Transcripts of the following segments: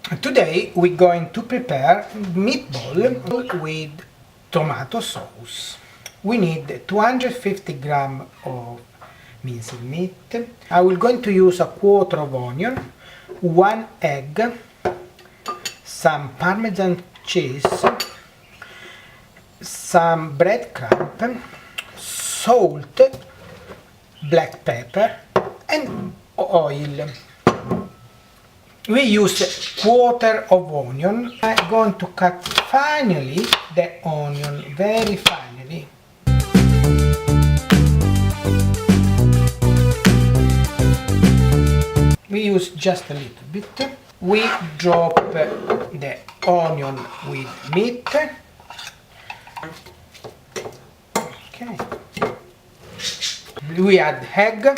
Today we're going to prepare meatball with tomato sauce. We need 250 grams of minced meat. I will going to use a quarter of onion, 1 egg, some Parmesan cheese, some breadcrumb, salt, black pepper and oil. We use quarter of onion. I'm going to cut finely the onion, very finely. We use just a little bit. We drop the onion with meat. Okay. We add egg.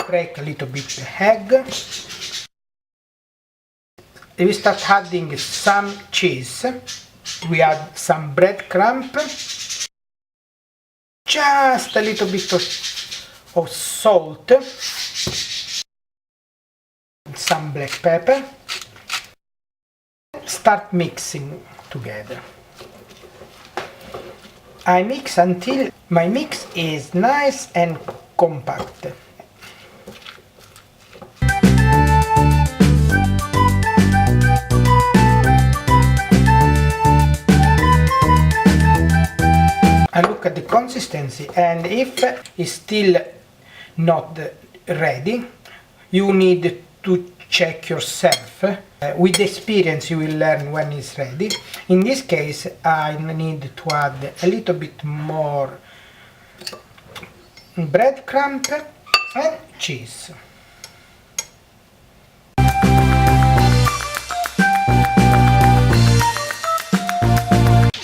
Break a little bit the egg. We start adding some cheese. We add some breadcrumb. Just a little bit of salt. Some black pepper. Start mixing together. I mix until my mix is nice and compact. I look at the consistency, and if it's still not ready, you need to check yourself. With experience you will learn when it's ready. In this case I need to add a little bit more breadcrumb and cheese.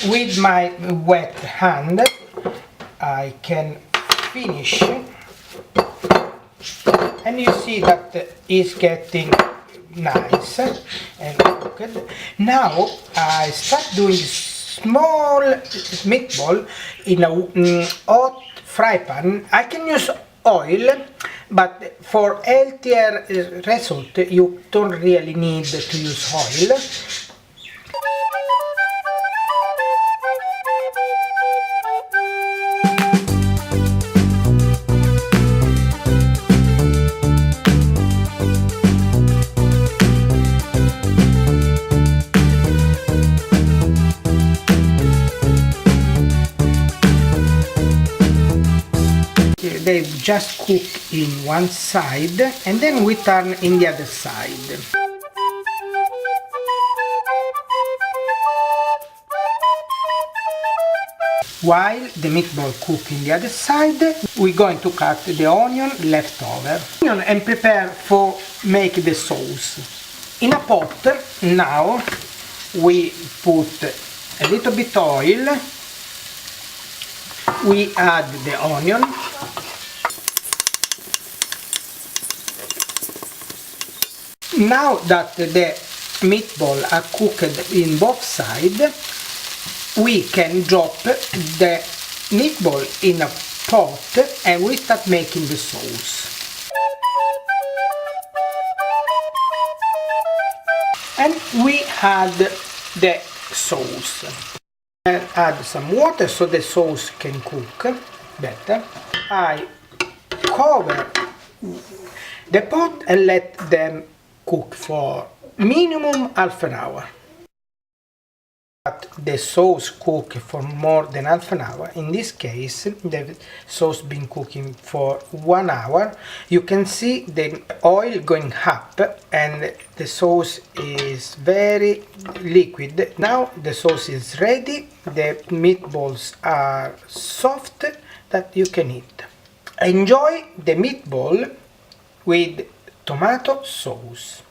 With my wet hand I can finish, and you see that it's getting nice and cooked. Now I start doing small meatball in a hot fry pan. I can use oil, but for healthier result you don't really need to use oil. They just cook in one side and then we turn in the other side. While the meatball cook in the other side, we're going to cut the onion left over and prepare for make the sauce. In a pot now we put a little bit oil, we add the onion, now that the meatball are cooked in both sides, we can drop the meatball in a pot and we start making the sauce. And we add the sauce. And add some water so the sauce can cook better. I cover the pot and let them cook for minimum half an hour. But the sauce cook for more than half an hour. In this case the sauce been cooking for 1 hour. You can see the oil going up and the sauce is very liquid. Now the sauce is ready. The meatballs are soft that you can eat. Enjoy the meatball with tomato sauce.